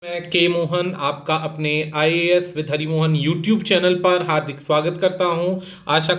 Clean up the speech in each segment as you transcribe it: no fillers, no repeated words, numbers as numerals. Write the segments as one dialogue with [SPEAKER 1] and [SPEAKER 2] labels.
[SPEAKER 1] मैं के मोहन आपका अपने IAS with Harimohan YouTube channel पर हार्दिक स्वागत करता हूं। आशा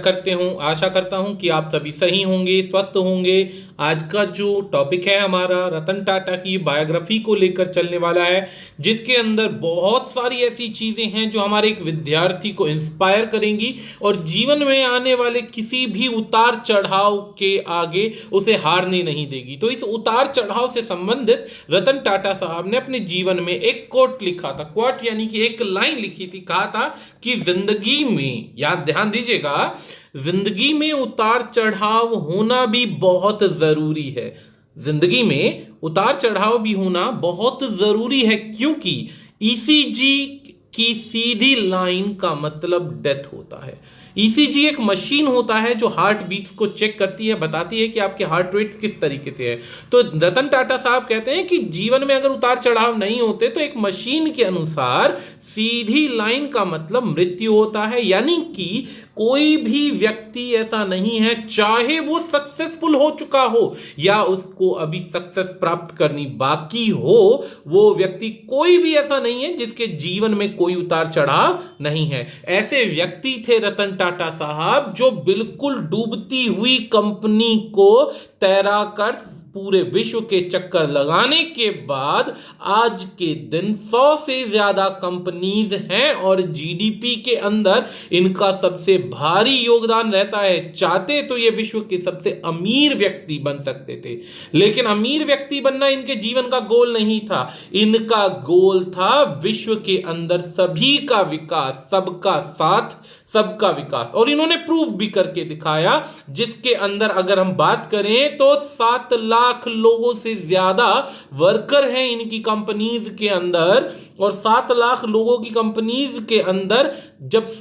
[SPEAKER 1] करता हूं कि आप सभी सही होंगे, स्वस्थ होंगे। आज का जो टॉपिक है हमारा रतन टाटा की बायोग्राफी को लेकर चलने वाला है, जिसके अंदर बहुत सारी ऐसी चीज़ें हैं जो हमारे एक विद्यार्थी को इंस्पायर करेंगी और जीवन में आने वाले किसी भी उतार चढ़ाव के आगे उसे हारने नहीं देगी। तो इस उतार चढ़ाव से संबंधित रतन टाटा साहब ने अपने जीवन में एक कोट लिखा था। कोट यानी कि एक लाइन लिखी थी, कहा था कि जिंदगी में, याद ध्यान दीजिएगा, जिंदगी में उतार चढ़ाव होना भी बहुत जरूरी है। जिंदगी में उतार चढ़ाव भी होना बहुत जरूरी है, क्योंकि ईसीजी की सीधी लाइन का मतलब डेथ होता है। ईसीजी एक मशीन होता है जो हार्ट बीट्स को चेक करती है, बताती है कि आपके हार्ट रेट किस तरीके से है। तो रतन टाटा साहब कहते हैं कि जीवन में अगर उतार चढ़ाव नहीं होते तो एक मशीन के अनुसार सीधी लाइन का मतलब मृत्यु होता है। यानी कि कोई भी व्यक्ति ऐसा नहीं है, चाहे वो सक्सेसफुल हो चुका हो या उसको अभी सक्सेस प्राप्त करनी बाकी हो, वो व्यक्ति कोई भी ऐसा नहीं है जिसके जीवन में कोई उतार चढ़ाव नहीं है। ऐसे व्यक्ति थे रतन टाटा साहब, जो बिल्कुल डूबती हुई कंपनी को तैरा कर पूरे विश्व के चक्कर लगाने के बाद आज के दिन 100 से ज्यादा कंपनीज हैं और जीडीपी के अंदर इनका सबसे भारी योगदान रहता है। चाहते तो ये विश्व के सबसे अमीर व्यक्ति बन सकते थे, लेकिन अमीर व्यक्ति बनना इनके जीवन का गोल नहीं था। इनका गोल था विश्व के अंदर सभी का विकास, सबका साथ, सबका विकास। और इन्होंने प्रूफ भी करके दिखाया, जिसके अंदर अगर हम बात करें तो 7 लाख लोगों से ज्यादा वर्कर हैं इनकी कंपनीज के अंदर, और 7 लाख लोगों की कंपनीज के अंदर जब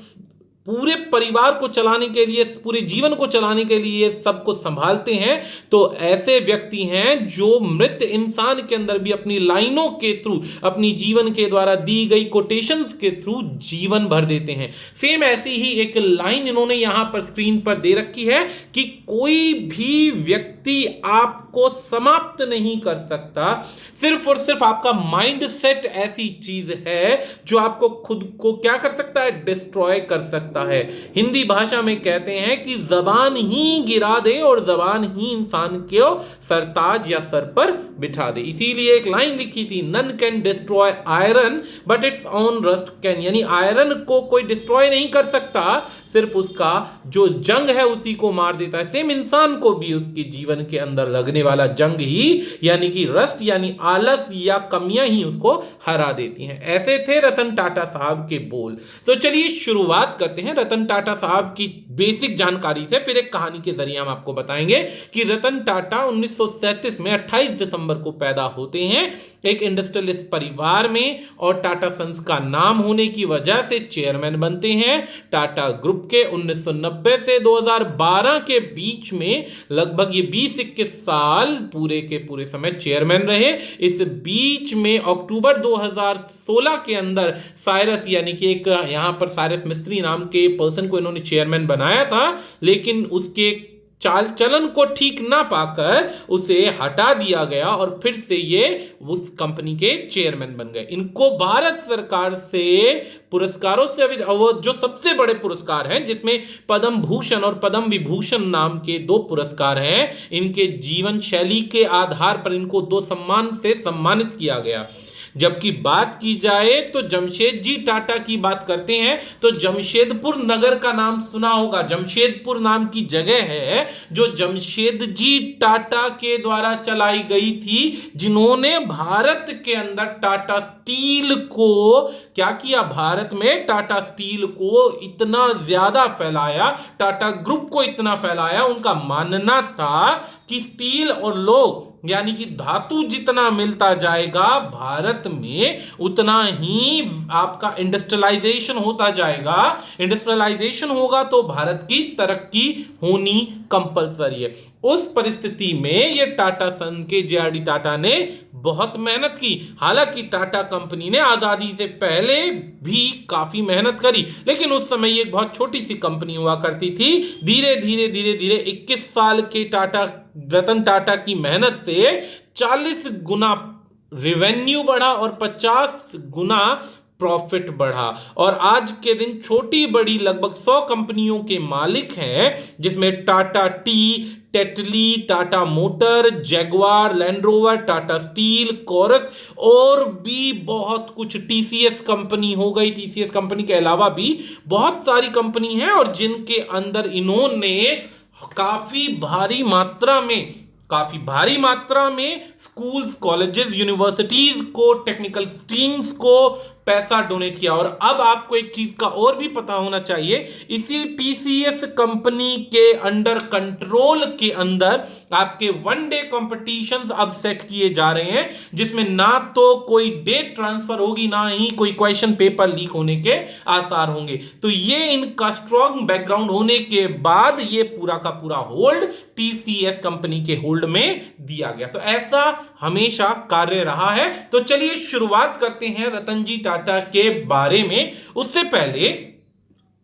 [SPEAKER 1] पूरे परिवार को चलाने के लिए, पूरे जीवन को चलाने के लिए सबको संभालते हैं, तो ऐसे व्यक्ति हैं जो मृत इंसान के अंदर भी अपनी लाइनों के थ्रू, अपनी जीवन के द्वारा दी गई कोटेशंस के थ्रू जीवन भर देते हैं। सेम ऐसी ही एक लाइन इन्होंने यहां पर स्क्रीन पर दे रखी है कि कोई भी व्यक्ति आपको समाप्त नहीं कर सकता, सिर्फ और सिर्फ आपका माइंड सेट ऐसी चीज है जो आपको खुद को क्या कर सकता है, डिस्ट्रॉय कर सकता है। हिंदी भाषा में कहते हैं कि जबान ही गिरा दे और जबान ही इंसान को सरताज या सर पर बिठा दे। इसीलिए एक लाइन लिखी थी, none can destroy iron but its own rust can. यानी आयरन को कोई डिस्ट्रॉय नहीं कर सकता, सिर्फ उसका जो जंग है उसी को मार देता है। सेम इंसान को भी उसके जीवन के अंदर लगने वाला जंग ही, यानी कि रस्ट यानी आलस या कमियां ही उसको हरा देती हैं। ऐसे थे रतन टाटा साहब के बोल। तो चलिए शुरुआत करते हैं रतन टाटा साहब की बेसिक जानकारी से, फिर एक कहानी के जरिए हम आपको बताएंगे कि रतन टाटा 1937 में 28 दिसंबर को पैदा होते हैं एक इंडस्ट्रियलिस्ट परिवार में, और टाटा सन्स का नाम होने की वजह से चेयरमैन बनते हैं टाटा ग्रुप के। 1990 से 2012 के बीच में लगभग ये 20-21 साल पूरे के पूरे समय चेयरमैन रहे। इस बीच में अक्टूबर 2016 के अंदर साइरस, यानी कि एक यहां पर साइरस मिस्त्री नाम के पर्सन को इन्होंने चेयरमैन बनाया था, लेकिन उसके चाल चलन को ठीक ना पाकर उसे हटा दिया गया और फिर से ये उस कंपनी के चेयरमैन बन गए। इनको भारत सरकार से पुरस्कारों से जो सबसे बड़े पुरस्कार हैं, जिसमें पद्म भूषण और पद्म विभूषण नाम के 2 पुरस्कार हैं, इनके जीवन शैली के आधार पर इनको 2 सम्मान से सम्मानित किया गया। जबकि बात की जाए तो जमशेद जी टाटा की बात करते हैं तो जमशेदपुर नगर का नाम सुना होगा। जमशेदपुर नाम की जगह है जो जमशेद जी टाटा के द्वारा चलाई गई थी, जिन्होंने भारत के अंदर टाटा स्टील को क्या किया, भारत में टाटा स्टील को इतना ज्यादा फैलाया, टाटा ग्रुप को इतना फैलाया। उनका मानना था कि स्टील और लोह यानी कि धातु जितना मिलता जाएगा भारत में, उतना ही आपका इंडस्ट्रियलाइजेशन होता जाएगा। इंडस्ट्रियलाइजेशन होगा तो भारत की तरक्की होनी कंपलसरी है। उस परिस्थिति में ये टाटा सन के जेआरडी टाटा ने बहुत मेहनत की। हालांकि टाटा कंपनी ने आजादी से पहले भी काफी मेहनत करी, लेकिन उस समय ये बहुत छोटी सी कंपनी हुआ करती थी। धीरे धीरे 21 साल के रतन टाटा की मेहनत से 40 गुना रेवेन्यू बढ़ा और 50 गुना प्रॉफिट बढ़ा। और आज के दिन छोटी बड़ी लगभग 100 कंपनियों के मालिक हैं, जिसमें Tata tea, Tetley, Tata motor, Jaguar, Land Rover, Tata steel, Corus और भी बहुत कुछ, टीसीएस कंपनी हो गई। टीसीएस कंपनी के अलावा भी बहुत सारी कंपनी हैं और जिनके अंदर इन्होंने काफी भारी मात्रा में स्कूल्स, कॉलेजेस, यूनिवर्सिटीज को, टेक्निकल स्ट्रीम्स को पैसा डोनेट किया। और अब आपको एक चीज का और भी पता होना चाहिए, इसी टीसीएस कंपनी के अंडर कंट्रोल के अंदर आपके वन डे कॉम्पिटिशंस अब सेट किए जा रहे हैं, जिसमें ना तो कोई डेट ट्रांसफर होगी, ना ही कोई क्वेश्चन पेपर लीक होने के आसार होंगे। तो ये इनका स्ट्रॉन्ग बैकग्राउंड होने के बाद ये पूरा का पूरा होल्ड टीसीएस कंपनी के होल्ड में दिया गया। तो ऐसा हमेशा कार्य रहा है। तो चलिए शुरुआत करते हैं रतन जी टाटा के बारे में। उससे पहले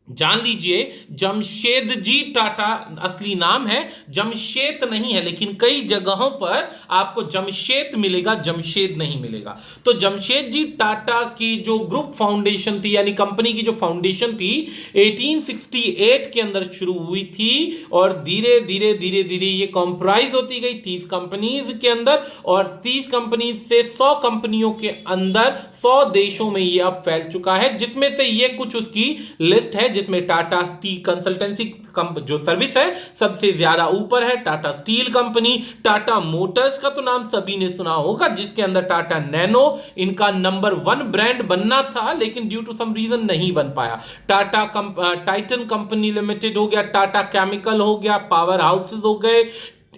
[SPEAKER 1] जान लीजिए, जमशेद जी टाटा असली नाम है, जमशेद नहीं है, लेकिन कई जगहों पर आपको जमशेद मिलेगा, जमशेद नहीं मिलेगा। तो जमशेद जी टाटा की जो ग्रुप फाउंडेशन थी, यानी कंपनी की जो फाउंडेशन थी, 1868 के अंदर शुरू हुई थी और धीरे धीरे धीरे धीरे ये कॉम्प्राइज होती गई 30 कंपनीज के अंदर, और 30 कंपनीज से 100 कंपनियों के अंदर 100 देशों में ये अब फैल चुका है, जिसमें से ये कुछ उसकी लिस्ट है, जिसमें टाटा स्टील कंसल्टेंसी जो सर्विस है सबसे ज्यादा ऊपर है, Tata steel company. Tata Motors का तो नाम सभी ने सुना होगा, जिसके अंदर टाटा नैनो इनका नंबर 1 ब्रांड बनना था, लेकिन ड्यू टू सम रीजन नहीं बन पाया। टाइटन कंपनी लिमिटेड हो गया, टाटा केमिकल हो गया, पावर हाउसेस हो गए,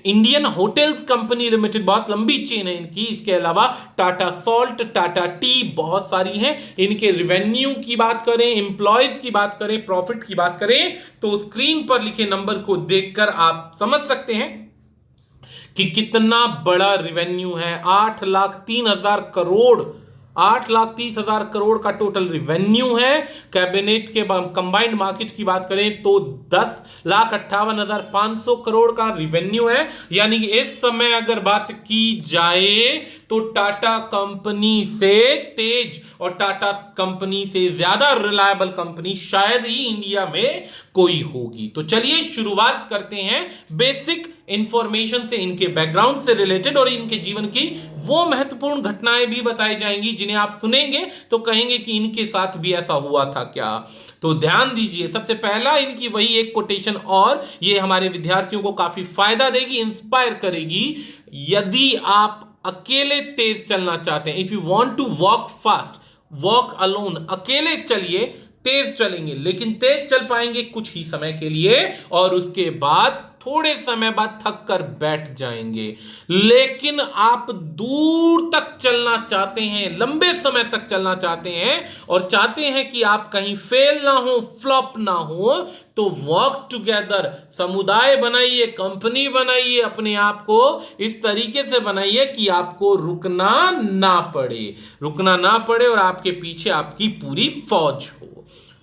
[SPEAKER 1] इंडियन होटल्स कंपनी लिमिटेड, बहुत लंबी चेन है इनकी। इसके अलावा टाटा सॉल्ट, टाटा टी, बहुत सारी हैं। इनके रिवेन्यू की बात करें, एम्प्लॉयज की बात करें, प्रॉफिट की बात करें, तो स्क्रीन पर लिखे नंबर को देखकर आप समझ सकते हैं कि कितना बड़ा रिवेन्यू है। 8,03,000 करोड़, 8,30,000 करोड़ का टोटल रिवेन्यू है। कैबिनेट के कंबाइंड मार्केट की बात करें तो 10,58,500 करोड़ का रिवेन्यू है। यानी कि इस समय अगर बात की जाए तो टाटा कंपनी से तेज और टाटा कंपनी से ज्यादा रिलायबल कंपनी शायद ही इंडिया में कोई होगी। तो चलिए शुरुआत करते हैं बेसिक इंफॉर्मेशन से, इनके बैकग्राउंड से रिलेटेड, और इनके जीवन की वो महत्वपूर्ण घटनाएं भी बताई जाएंगी जिन्हें आप सुनेंगे तो कहेंगे कि इनके साथ भी ऐसा हुआ था क्या। तो ध्यान दीजिए, सबसे पहला इनकी वही एक कोटेशन, और ये हमारे विद्यार्थियों को काफी फायदा देगी, इंस्पायर करेगी। यदि आप अकेले तेज चलना चाहते हैं, if you want to walk fast, walk alone, अकेले चलिए, तेज चलेंगे, लेकिन तेज चल पाएंगे कुछ ही समय के लिए और उसके बाद थोड़े समय बाद थक कर बैठ जाएंगे। लेकिन आप दूर तक चलना चाहते हैं, लंबे समय तक चलना चाहते हैं और चाहते हैं कि आप कहीं फेल ना हो, फ्लॉप ना हो, तो वॉक टुगेदर, समुदाय बनाइए, कंपनी बनाइए, अपने आप को इस तरीके से बनाइए कि आपको रुकना ना पड़े और आपके पीछे आपकी पूरी फौज हो।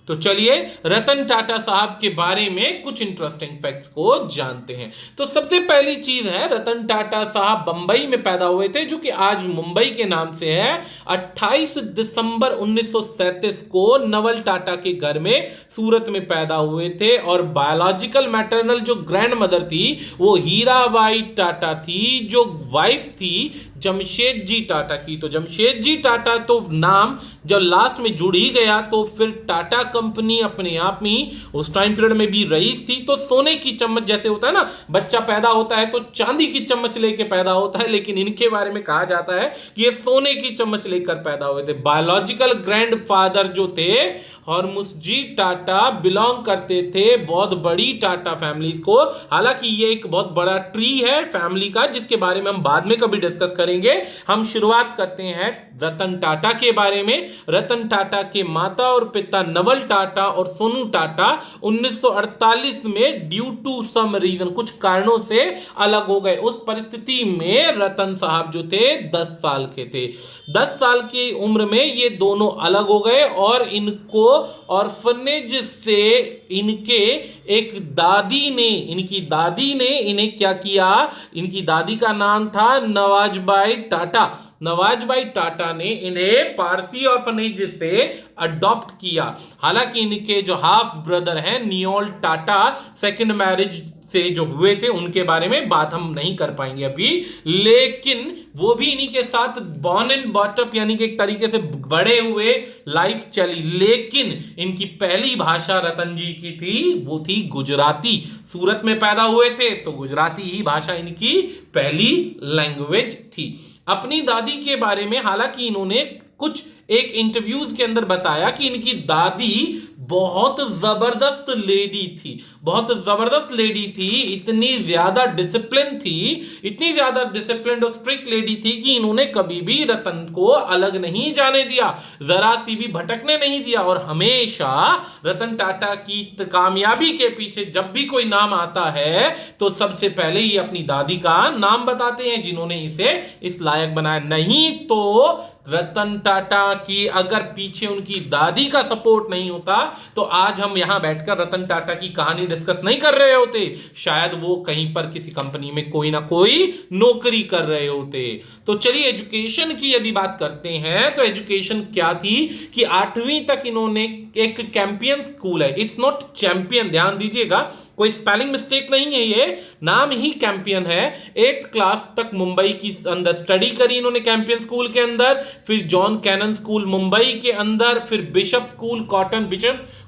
[SPEAKER 1] तो चलिए रतन टाटा साहब के बारे में कुछ इंटरेस्टिंग फैक्ट्स को जानते हैं। तो सबसे पहली चीज है, रतन टाटा साहब बंबई में पैदा हुए थे, जो कि आज मुंबई के नाम से है। 28 दिसंबर 1937 को नवल टाटा के घर में सूरत में पैदा हुए थे और बायोलॉजिकल मैटरनल जो ग्रैंड मदर थी वो हीराबाई टाटा थी, जो वाइफ थी जमशेद जी टाटा की। तो जमशेद जी टाटा तो नाम जब लास्ट में जुड़ ही गया तो फिर टाटा कंपनी अपने आप में ही उस टाइम पीरियड में भी रईस थी। तो सोने की चम्मच जैसे होता है ना, बच्चा पैदा होता है तो चांदी की चम्मच लेके पैदा होता है, लेकिन इनके बारे में कहा जाता है कि ये सोने की चम्मच लेकर पैदा हुए थे। बायोलॉजिकल ग्रैंडफादर जो थे हॉर्मुस जी टाटा बिलोंग करते थे बहुत बड़ी टाटा फैमिलीज को। हालांकि ये एक बहुत बड़ा ट्री है फैमिली का, जिसके बारे में हम बाद में कभी डिस्कस करेंगे। हम शुरुआत करते हैं रतन टाटा के बारे में। रतन टाटा के माता और पिता नवल टाटा और सोनू टाटा 1948 में ड्यू टू सम रीजन, कुछ कारणों से अलग हो गए। उस परिस्थिति में रतन साहब जो थे 10 साल के थे। 10 साल की उम्र में ये दोनों अलग हो गए और इनको ऑर्फनेज से इनके एक दादी ने, इनकी दादी ने इन्हें क्या किया, इनकी दादी का नाम था नवाजबाई टाटा। नवाजबाई टाटा ने इन्हें पारसी ऑर्फनेज से अडॉप्ट किया। हालांकि इनके जो हाफ ब्रदर हैं नियोल टाटा, सेकंड मैरिज से जो हुए थे उनके बारे में बात हम नहीं कर पाएंगे अभी, लेकिन वो भी इन्हीं के साथ बॉर्न एंड बॉटअप यानी कि एक तरीके से बड़े हुए, लाइफ चली। लेकिन इनकी पहली भाषा रतन जी की थी, वो थी गुजराती। सूरत में पैदा हुए थे तो गुजराती ही भाषा इनकी पहली लैंग्वेज थी। अपनी दादी के बारे में हालांकि इन्होंने कुछ एक इंटरव्यूज के अंदर बताया कि इनकी दादी बहुत जबरदस्त लेडी थी, बहुत जबरदस्त लेडी थी, इतनी ज्यादा डिसिप्लिन थी, इतनी ज्यादा डिसिप्लिन और स्ट्रिक्ट लेडी थी कि इन्होंने कभी भी रतन को अलग नहीं जाने दिया, जरा सी भी भटकने नहीं दिया। और हमेशा रतन टाटा की कामयाबी के पीछे जब भी कोई नाम आता है तो सबसे पहले ये अपनी दादी का नाम बताते हैं, जिन्होंने इसे इस लायक बनाया। नहीं तो रतन टाटा की अगर पीछे उनकी दादी का सपोर्ट नहीं होता तो आज हम यहां बैठकर रतन टाटा की कहानी डिस्कस नहीं कर रहे होते, शायद वो कहीं पर किसी कंपनी में कोई ना कोई नौकरी कर रहे होते। तो चलिए एजुकेशन की यदि बात करते हैं तो एजुकेशन क्या थी कि 8वीं तक इन्होंने एक कैंपियन स्कूल है, इट्स नॉट चैंपियन, ध्यान दीजिएगा, कोई स्पेलिंग मिस्टेक नहीं है, ये नाम ही कैंपियन है। 8th क्लास तक मुंबई की अंदर स्टडी करी इन्होंने कैंपियन स्कूल के अंदर, फिर जॉन कैनन स्कूल मुंबई के अंदर, फिर bishop school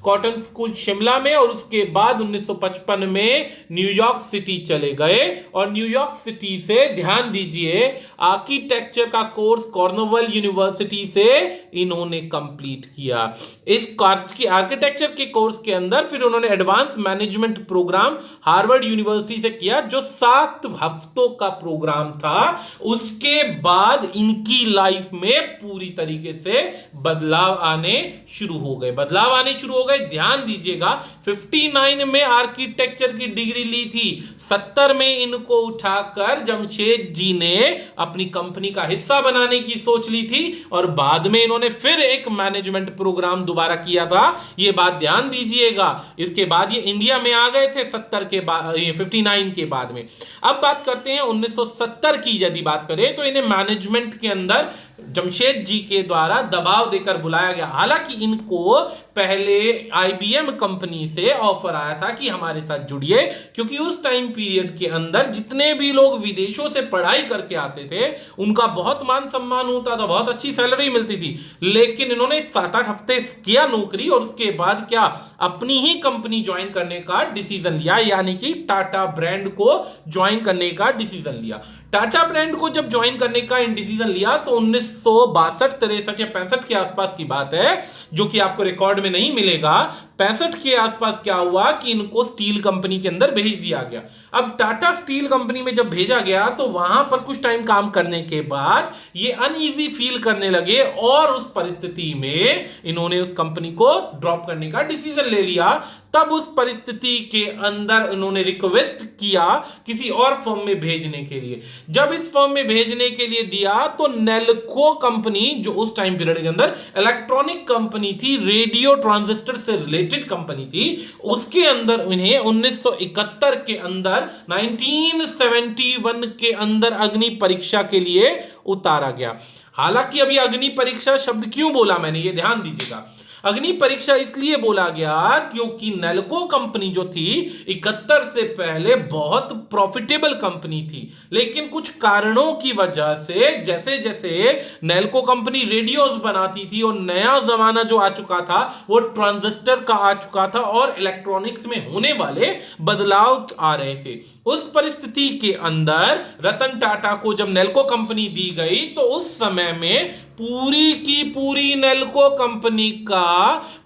[SPEAKER 1] cotton school Shimla में, और उसके बाद 1955 में न्यूयॉर्क सिटी चले गए। और न्यूयॉर्क सिटी से ध्यान दीजिए आर्किटेक्चर का कोर्स कॉर्नेवल यूनिवर्सिटी से इन्होंने कंप्लीट किया। इस आर्किटेक्चर के कोर्स के अंदर फिर उन्होंने advance management programme Harvard university से किया, जो 7 हफ्तों का प्रोग्राम था। उसके बाद इनकी लाइफ में पूरी तरीके से बदलाव आने शुरू हो गए। ध्यान दीजिएगा 59 में आर्किटेक्चर की डिग्री ली थी, 70 में इनको उठाकर जमशेद जी ने अपनी कंपनी का हिस्सा बनाने की सोच ली थी, और बाद में इन्होंने फिर एक मैनेजमेंट प्रोग्राम दोबारा किया था, यह बात ध्यान दीजिएगा। इसके बाद ये इंडिया में आ गए थे 70 के बाद, 59 के बाद में। अब बात करते हैं 1970 की, यदि बात करें तो इन्हें मैनेजमेंट के अंदर जमशेद जी के द्वारा दबाव देकर बुलाया गया। हालांकि इनको पहले आईबीएम कंपनी से ऑफर आया था कि हमारे साथ जुड़िए, क्योंकि उस टाइम पीरियड के अंदर जितने भी लोग विदेशों से पढ़ाई करके आते थे उनका बहुत मान सम्मान होता था, बहुत अच्छी सैलरी मिलती थी। लेकिन इन्होंने 7-8 हफ्ते किया नौकरी और उसके बाद क्या, अपनी ही कंपनी ज्वाइन करने का डिसीजन लिया, यानी कि टाटा ब्रांड को ज्वाइन करने का डिसीजन लिया। टाटा ब्रांड को जब ज्वाइन करने का डिसीजन लिया तो 1962, 63 या 65 के आसपास की बात है, जो कि आपको रिकॉर्ड में नहीं मिलेगा। 65 के आसपास क्या हुआ कि इनको स्टील कंपनी के अंदर भेज दिया गया। अब टाटा स्टील कंपनी में जब भेजा गया तो वहां पर कुछ टाइम काम करने के बाद ये अनईजी फील करने लगे, और उस परिस्थिति में इन्होंने उस कंपनी को ड्रॉप करने का डिसीजन ले लिया। तब उस परिस्थिति के अंदर इन्होंने रिक्वेस्ट किया किसी और फर्म में भेजने के लिए। जब इस फर्म में भेजने के लिए दिया तो नेल्को कंपनी, जो उस टाइम पीरियड के अंदर इलेक्ट्रॉनिक कंपनी थी, रेडियो ट्रांजिस्टर से रिलेटेड कंपनी थी, उसके अंदर इन्हें 1971 के अंदर 1971 के अंदर अग्नि परीक्षा के लिए उतारा गया। हालांकि अभी अग्नि परीक्षा शब्द क्यों बोला मैंने, ये ध्यान दीजिएगा। अग्नि परीक्षा इसलिए बोला गया क्योंकि नेल्को कंपनी जो थी 71 से पहले बहुत प्रॉफिटेबल कंपनी थी, लेकिन कुछ कारणों की वजह से जैसे जैसे नेल्को कंपनी रेडियोस बनाती थी और नया जमाना जो आ चुका था वो ट्रांजिस्टर का आ चुका था और इलेक्ट्रॉनिक्स में होने वाले बदलाव आ रहे थे। उस परिस्थिति के अंदर रतन टाटा को जब नेल्को कंपनी दी गई तो उस समय में पूरी की पूरी नेल्को कंपनी का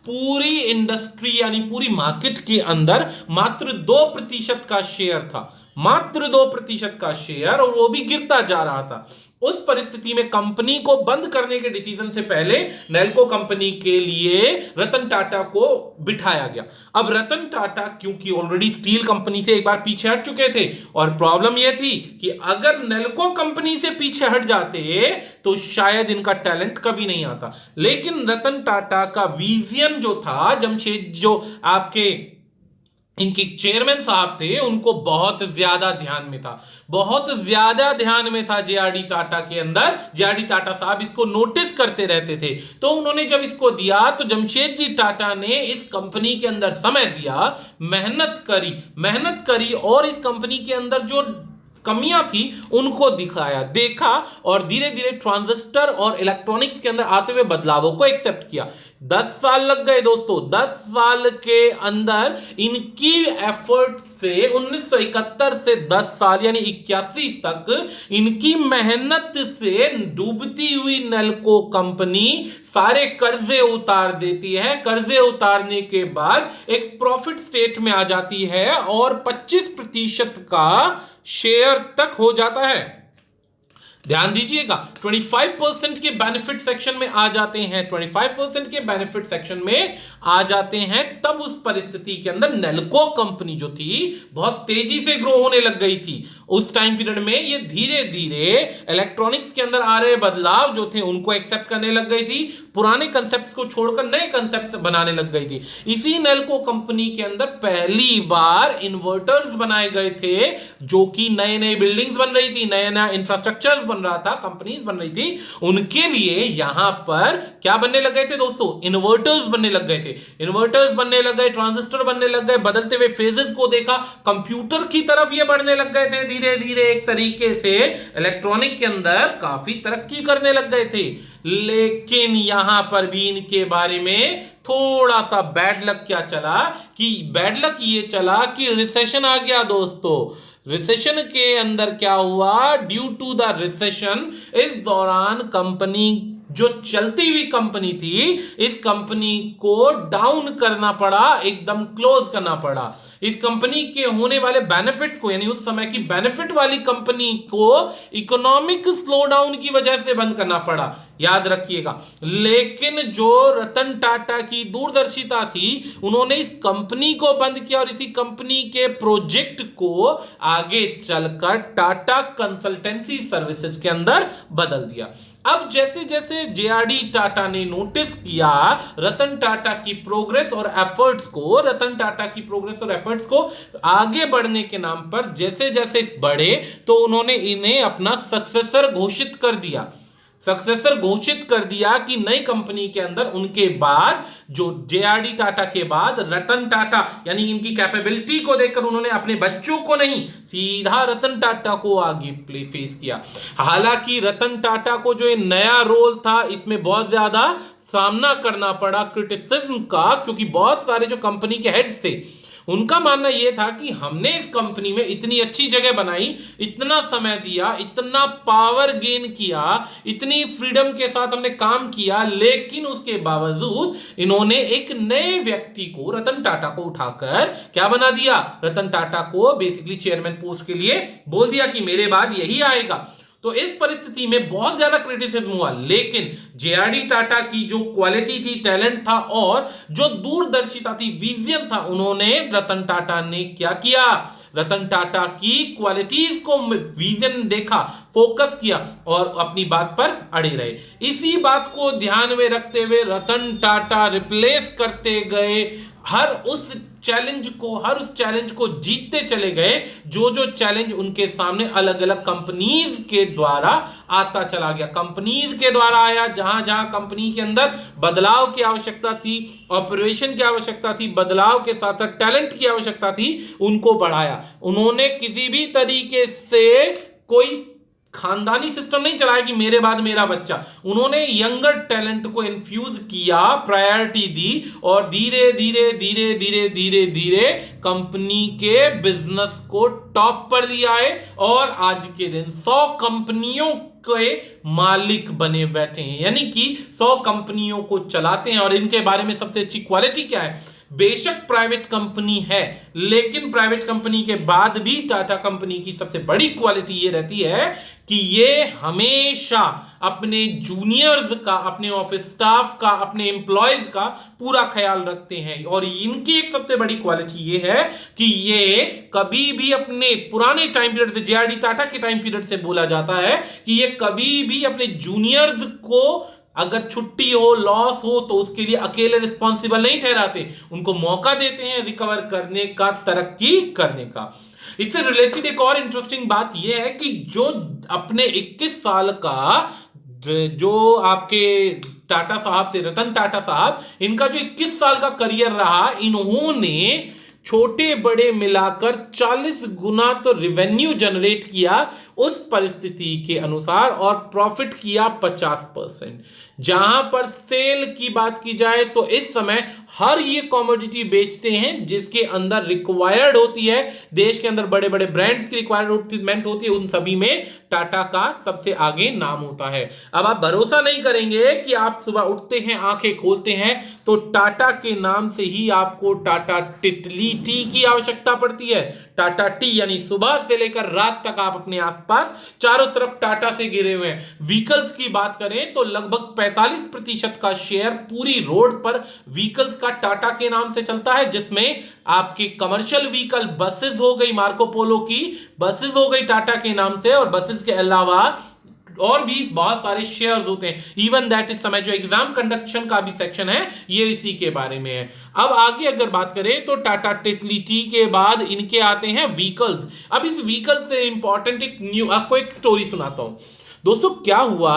[SPEAKER 1] पूरी इंडस्ट्री यानी पूरी मार्केट के अंदर मात्र 2% का शेयर था, मात्र 2% का शेयर, और वो भी गिरता जा रहा था। उस परिस्थिति में कंपनी को बंद करने के डिसीजन से पहले नेल्को कंपनी के लिए रतन टाटा को बिठाया गया। अब रतन टाटा क्योंकि ऑलरेडी स्टील कंपनी से एक बार पीछे हट चुके थे और प्रॉब्लम यह थी कि अगर नेल्को कंपनी से पीछे हट जाते तो शायद इनका टैलेंट कभी नहीं आता, लेकिन रतन टाटा का विजन जो था, जमशेद जो आपके इनके चेयरमैन साहब थे, उनको बहुत ज्यादा ध्यान में था, बहुत ज्यादा ध्यान में था जेआरडी टाटा के अंदर। जेआरडी टाटा साहब इसको नोटिस करते रहते थे, तो उन्होंने जब इसको दिया तो जमशेद जी टाटा ने इस कंपनी के अंदर समय दिया, मेहनत करी और इस कंपनी के अंदर जो कमियां थी उनको देखा और धीरे धीरे ट्रांजिस्टर और इलेक्ट्रॉनिक्स के अंदर आते हुए बदलावों को एक्सेप्ट किया। 10 साल लग गए दोस्तों। 10 साल के अंदर इनकी एफर्ट से 1971 से 10 साल यानी 81 तक इनकी मेहनत से डूबती हुई नेल्को कंपनी सारे कर्जे उतार देती है। कर्जे उतारने के बाद एक प्रॉफिट स्टेट में आ जाती है और 25% का शेयर तक हो जाता है। ध्यान दीजिएगा, 25% के बेनिफिट सेक्शन में आ जाते हैं, 25% के बेनिफिट सेक्शन में आ जाते हैं। तब उस परिस्थिति के अंदर नेल्को कंपनी जो थी बहुत तेजी से ग्रो होने लग गई थी। उस टाइम पीरियड में ये धीरे धीरे इलेक्ट्रॉनिक्स के अंदर आ रहे बदलाव जो थे उनको एक्सेप्ट करने लग गई थी, पुराने कंसेप्ट्स को छोड़कर नए कंसेप्ट्स बनाने लग गई थी। इसी नेल्को कंपनी के अंदर पहली बार इन्वर्टर्स बनाए गए थे, जो कि नए नए बिल्डिंग्स बन रही थी, नया नया इंफ्रास्ट्रक्चर बन रहा था, कंपनीज बन रही थी, उनके लिए यहां पर क्या बनने लग गए थे दोस्तों? इन्वर्टर्स बनने लग गए थे। इन्वर्टर्स बनने लग गए, ट्रांजिस्टर बनने लग गए, बदलते हुए फेजेस को देखा, कंप्यूटर की तरफ ये बढ़ने लग गए थे धीरे धीरे। एक तरीके से इलेक्ट्रॉनिक के अंदर काफी तरक्की करने लग गए थे। लेकिन यहां पर भी इनके बारे में थोड़ा सा बैड लक क्या चला कि बैड लक ये चला कि रिसेशन आ गया दोस्तों। रिसेशन के अंदर क्या हुआ? ड्यू टू द रिसेशन इस दौरान कंपनी जो चलती हुई कंपनी थी, इस कंपनी को डाउन करना पड़ा, एकदम क्लोज करना पड़ा। इस कंपनी के होने वाले बेनिफिट्स को, यानी उस समय की बेनिफिट वाली कंपनी को इकोनॉमिक स्लोडाउन की वजह से बंद करना पड़ा, याद रखिएगा। लेकिन जो रतन टाटा की दूरदर्शिता थी, उन्होंने इस कंपनी को बंद किया और इसी कंपनी के प्रोजेक्ट को आगे चलकर टाटा कंसल्टेंसी सर्विसेज के अंदर बदल दिया। अब जैसे जैसे जेआरडी टाटा ने नोटिस किया रतन टाटा की प्रोग्रेस और एफर्ट्स को, रतन टाटा की प्रोग्रेस और एफर्ट्स को आगे बढ़ने के नाम पर जैसे जैसे बढ़े, तो उन्होंने इन्हें अपना सक्सेसर घोषित कर दिया। सक्सेसर घोषित कर दिया कि नई कंपनी के अंदर उनके बाद, जो जेआरडी टाटा के बाद रतन टाटा, यानी इनकी कैपेबिलिटी को देखकर उन्होंने अपने बच्चों को नहीं, सीधा रतन टाटा को आगे फेस किया। हालांकि रतन टाटा को जो ये नया रोल था, इसमें बहुत ज्यादा सामना करना पड़ा क्रिटिसिज्म का, क्योंकि बहुत सारे जो कंपनी के हेड्स थे उनका मानना यह था कि हमने इस कंपनी में इतनी अच्छी जगह बनाई, इतना समय दिया, इतना पावर गेन किया, इतनी फ्रीडम के साथ हमने काम किया, लेकिन उसके बावजूद इन्होंने एक नए व्यक्ति को, रतन टाटा को उठाकर क्या बना दिया? रतन टाटा को बेसिकली चेयरमैन पोस्ट के लिए बोल दिया कि मेरे बाद यही आएगा। तो इस परिस्थिति में बहुत ज्यादा क्रिटिसिज्म हुआ, लेकिन जेआरडी टाटा की जो क्वालिटी थी, टैलेंट था और जो दूरदर्शिता थी, विजन था, उन्होंने, रतन टाटा ने क्या किया? रतन टाटा की क्वालिटीज को विजन देखा, फोकस किया और अपनी बात पर अड़े रहे। इसी बात को ध्यान में रखते हुए रतन टाटा रिप्लेस करते गए, हर उस चैलेंज को जीतते चले गए जो जो चैलेंज उनके सामने अलग अलग कंपनीज के द्वारा आता चला गया। कंपनीज के द्वारा आया, जहां जहां कंपनी के अंदर बदलाव की आवश्यकता थी, ऑपरेशन की आवश्यकता थी, बदलाव के साथ साथ टैलेंट की आवश्यकता थी, उनको बढ़ाया। उन्होंने किसी भी तरीके से कोई खानदानी सिस्टम नहीं चलाया कि मेरे बाद मेरा बच्चा। उन्होंने यंगर टैलेंट को इन्फ्यूज किया, प्रायोरिटी दी और धीरे धीरे धीरे धीरे धीरे धीरे कंपनी के बिजनेस को टॉप पर लिया है और आज के दिन 100 कंपनियों के मालिक बने बैठे हैं, यानी कि 100 कंपनियों को चलाते हैं। और इनके बारे में सबसे अच्छी क्वालिटी क्या है? बेशक प्राइवेट कंपनी है, लेकिन प्राइवेट कंपनी के बाद भी टाटा कंपनी की सबसे बड़ी क्वालिटी ये रहती है कि ये हमेशा अपने जूनियर्स का, अपने ऑफिस स्टाफ का, अपने एम्प्लॉयज का पूरा ख्याल रखते हैं। और इनकी एक सबसे बड़ी क्वालिटी ये है कि ये कभी भी अपने पुराने टाइम पीरियड से, जेआरडी टाटा के टाइम पीरियड से बोला जाता है कि ये कभी भी अपने जूनियर्स को अगर छुट्टी हो, लॉस हो, तो उसके लिए अकेले रिस्पॉन्सिबल नहीं ठहराते, उनको मौका देते हैं रिकवर करने का, तरक्की करने का। इससे रिलेटेड एक और इंटरेस्टिंग बात यह है कि जो अपने 21 साल का जो आपके टाटा साहब थे, रतन टाटा साहब, इनका जो 21 साल का करियर रहा, इन्होंने छोटे बड़े मिलाकर 40 गुना तो रेवेन्यू जनरेट किया उस परिस्थिति के अनुसार, और प्रॉफिट किया 50%। जहां पर सेल की बात की जाए तो इस समय हर ये कॉमोडिटी बेचते हैं जिसके अंदर रिक्वायर्ड होती है, देश के अंदर बड़े बड़े ब्रांड्स की रिक्वायरमेंट होती है, उन सभी में टाटा का सबसे आगे नाम होता है। अब आप भरोसा नहीं करेंगे कि आप सुबह उठते हैं, आंखें खोलते हैं तो टाटा के नाम से ही आपको टाटा टिटली टी की आवश्यकता पड़ती है। टाटा टी यानी सुबह से लेकर रात तक आप अपने आसपास चारों तरफ टाटा से घिरे हुए हैं। व्हीकल्स की बात करें तो लगभग 45% का शेयर पूरी रोड पर व्हीकल्स का टाटा के नाम से चलता है, जिसमें आपके कमर्शियल व्हीकल बसेस हो गई, मार्को पोलो की बसेस हो गई टाटा के नाम से, और बसेस के अलावा और भी बहुत सारे शेयर्स होते हैं। इवन दैट इस समय जो एग्जाम कंडक्शन का भी सेक्शन है ये इसी के बारे में है। अब आगे अगर बात करें तो टाटा टिटली टी के बाद इनके आते हैं व्हीकल्स। अब इस व्हीकल से इंपॉर्टेंट आपको एक स्टोरी सुनाता हूं दोस्तों। क्या हुआ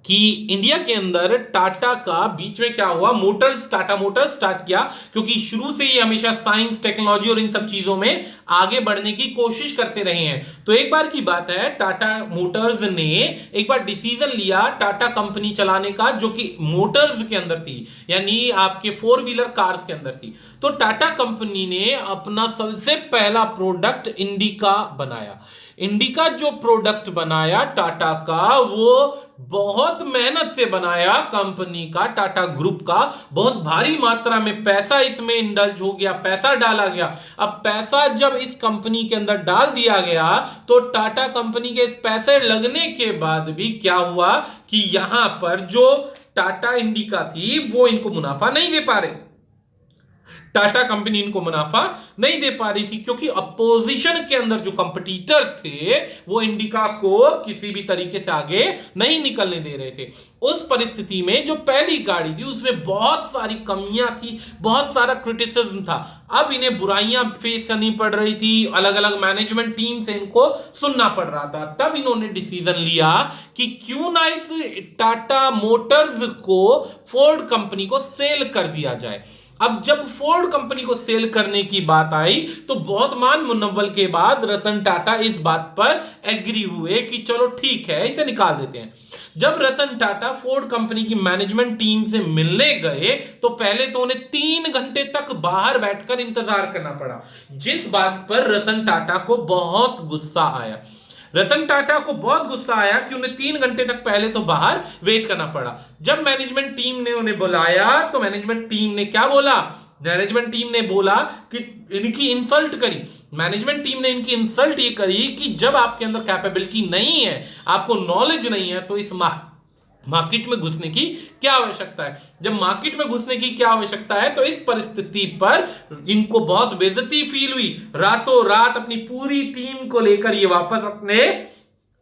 [SPEAKER 1] कि इंडिया के अंदर टाटा का बीच में क्या हुआ, टाटा मोटर्स स्टार्ट किया, क्योंकि शुरू से ही हमेशा साइंस, टेक्नोलॉजी और इन सब चीजों में आगे बढ़ने की कोशिश करते रहे हैं। तो एक बार की बात है, टाटा मोटर्स ने एक बार डिसीजन लिया टाटा कंपनी चलाने का, जो कि मोटर्स के अंदर थी, यानी आपके 4 व्हीलर कार्स के अंदर थी। तो टाटा कंपनी ने अपना सबसे पहला प्रोडक्ट इंडिका बनाया। इंडिका जो प्रोडक्ट बनाया टाटा का, वो बहुत मेहनत से बनाया, कंपनी का, टाटा ग्रुप का, बहुत भारी मात्रा में पैसा इसमें इंडल्ज हो गया, पैसा डाला गया। अब पैसा जब इस कंपनी के अंदर डाल दिया गया तो टाटा कंपनी के इस पैसे लगने के बाद भी क्या हुआ कि यहां पर जो टाटा इंडिका थी वो इनको मुनाफा नहीं दे पा रहे, टाटा कंपनी इनको मुनाफा नहीं दे पा रही थी, क्योंकि अपोजिशन के अंदर जो कंपटीटर थे वो इंडिका को किसी भी तरीके से आगे नहीं निकलने दे रहे थे। उस परिस्थिति में जो पहली गाड़ी थी उसमें बहुत सारी कमियां थी, बहुत सारा क्रिटिसिज्म था। अब इन्हें बुराइयां फेस करनी पड़ रही थी, अलग अलग मैनेजमेंट टीम से इनको सुनना पड़ रहा था। तब इन्होंने डिसीजन लिया कि क्यों ना इस टाटा मोटर्स को फोर्ड कंपनी को सेल कर दिया जाए। अब जब फोर्ड कंपनी को सेल करने की बात आई तो बहुत मान मुनव्वल के बाद रतन टाटा इस बात पर एग्री हुए कि चलो ठीक है, इसे निकाल देते हैं। जब रतन टाटा फोर्ड कंपनी की मैनेजमेंट टीम से मिलने गए तो पहले तो उन्हें 3 घंटे तक बाहर बैठकर इंतजार करना पड़ा, जिस बात पर रतन टाटा को बहुत गुस्सा आया। रतन टाटा को बहुत गुस्सा आया कि उन्हें 3 घंटे तक पहले तो बाहर वेट करना पड़ा। जब मैनेजमेंट टीम ने उन्हें बुलाया तो मैनेजमेंट टीम ने क्या बोला, मैनेजमेंट टीम ने बोला कि इनकी इंसल्ट करी। मैनेजमेंट टीम ने इनकी इंसल्ट ये करी कि जब आपके अंदर कैपेबिलिटी नहीं है, आपको नॉलेज नहीं है, तो इस मार्केट में घुसने की क्या आवश्यकता है। जब मार्केट में घुसने की क्या आवश्यकता है तो इस परिस्थिति पर इनको बहुत बेइज्जती फील हुई। रातों रात अपनी पूरी टीम को लेकर ये वापस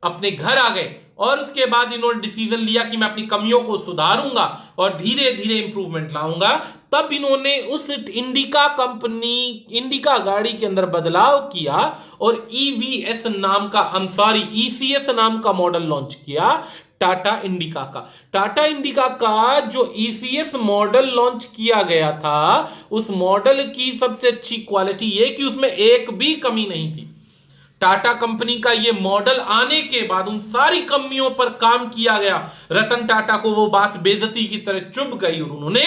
[SPEAKER 1] अपने घर आ गए, और उसके बाद इन्होंने डिसीजन लिया कि मैं अपनी कमियों को सुधारूंगा और धीरे धीरे इंप्रूवमेंट लाऊंगा। तब इन्होंने उस इंडिका गाड़ी के अंदर बदलाव किया और ईवीएस नाम का ईसीएस नाम का मॉडल लॉन्च किया टाटा इंडिका का जो ईसीएस मॉडल लॉन्च किया गया था, उस मॉडल की सबसे अच्छी क्वालिटी ये कि उसमें एक भी कमी नहीं थी। टाटा कंपनी का ये मॉडल आने के बाद उन सारी कंपनियों पर काम किया गया। रतन टाटा को वो बात बेइज्जती की तरह चुभ गई और उन्होंने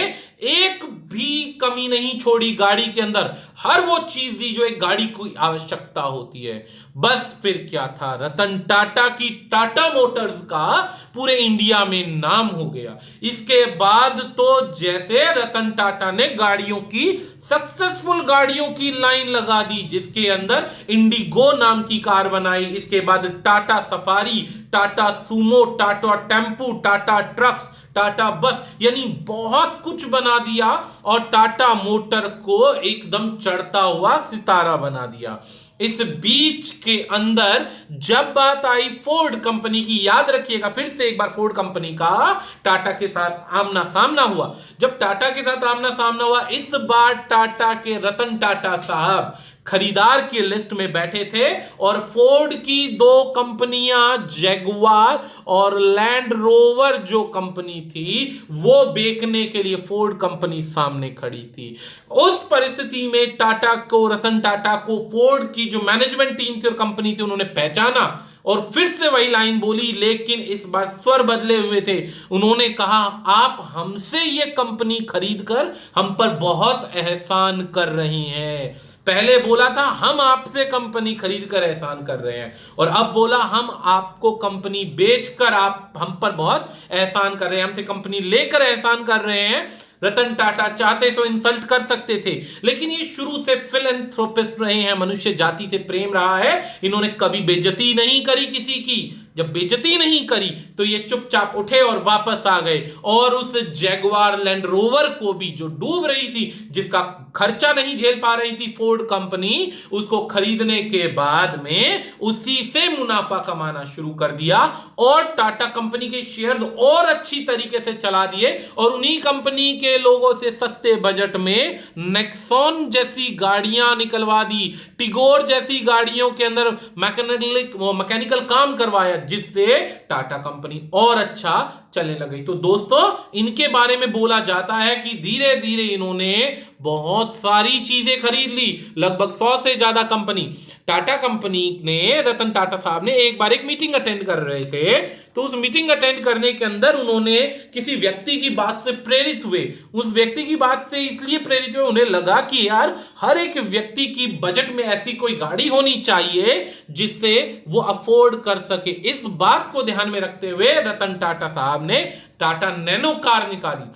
[SPEAKER 1] एक भी कमी नहीं छोड़ी गाड़ी के अंदर, हर वो चीज दी जो एक गाड़ी की आवश्यकता होती है। बस फिर क्या था, रतन टाटा की टाटा मोटर्स का पूरे इंडिया में नाम हो गया। इसके बाद तो जैसे रतन टाटा ने गाड़ियों की सक्सेसफुल गाड़ियों की लाइन लगा दी, जिसके अंदर इंडिगो नाम की कार बनाई, इसके बाद Tata safari, Tata Sumo, Tata tempo, Tata trucks, Tata बस, यानी बहुत कुछ बना दिया और टाटा मोटर को एकदम चढ़ता हुआ सितारा बना दिया। इस बीच के अंदर जब बात आई फोर्ड कंपनी की, याद रखिएगा फिर से एक बार, फोर्ड कंपनी का टाटा के साथ आमना सामना हुआ। जब टाटा के साथ आमना सामना हुआ, इस बार टाटा के रतन टाटा साहब खरीदार की लिस्ट में बैठे थे और फोर्ड की दो कंपनियां जैगुआर और लैंड रोवर जो कंपनी थी वो बेचने के लिए फोर्ड कंपनी सामने खड़ी थी। उस परिस्थिति में टाटा को, रतन टाटा को फोर्ड की जो मैनेजमेंट टीम थी और कंपनी थी उन्होंने पहचाना और फिर से वही लाइन बोली, लेकिन इस बार स्वर बदले हुए थे। उन्होंने कहा, आप हमसे ये कंपनी खरीद कर हम पर बहुत एहसान कर रही हैं। पहले बोला था हम आपसे कंपनी खरीद कर एहसान कर रहे हैं, और अब बोला हम आपको कंपनी बेचकर आप हम पर बहुत एहसान कर रहे हैं, हमसे कंपनी लेकर एहसान कर रहे हैं। रतन टाटा चाहते तो इंसल्ट कर सकते थे, लेकिन ये शुरू से फिलैंथ्रोपिस्ट रहे हैं, मनुष्य जाति से प्रेम रहा है। इन्होंने कभी बेइज्जती नहीं करी किसी की। जब बेइज्जती नहीं करी तो ये चुपचाप उठे और वापस आ गए, और उस जैगुआर लैंड रोवर को भी जो डूब रही थी, जिसका खर्चा नहीं झेल पा रही थी फोर्ड कंपनी, उसको खरीदने के बाद में उसी से मुनाफा कमाना शुरू कर दिया और टाटा कंपनी के शेयर्स और अच्छी तरीके से चला दिए, और उन्हीं कंपनी के लोगों से सस्ते बजट में नेक्सॉन जैसी गाड़ियां निकलवा दी, टिगोर जैसी गाड़ियों के अंदर मैकेनिकल काम करवाया, जिससे टाटा कंपनी और अच्छा चलने लगी। तो दोस्तों, इनके बारे में बोला जाता है कि धीरे धीरे इन्होंने बहुत सारी चीजें खरीद ली, लगभग 100 से ज्यादा कंपनी। टाटा कंपनी ने, रतन टाटा साहब ने एक बार एक मीटिंग अटेंड कर रहे थे, तो उस मीटिंग अटेंड करने के अंदर उन्होंने किसी व्यक्ति की बात से प्रेरित हुए। उस व्यक्ति की बात से इसलिए प्रेरित हुए, उन्हें लगा कि यार हर एक व्यक्ति की बजट में ऐसी कोई गाड़ी होनी चाहिए जिससे वो अफोर्ड कर सके। इस बात को ध्यान में रखते हुए रतन टाटा साहब ने टाटा नैनो कार निकाली।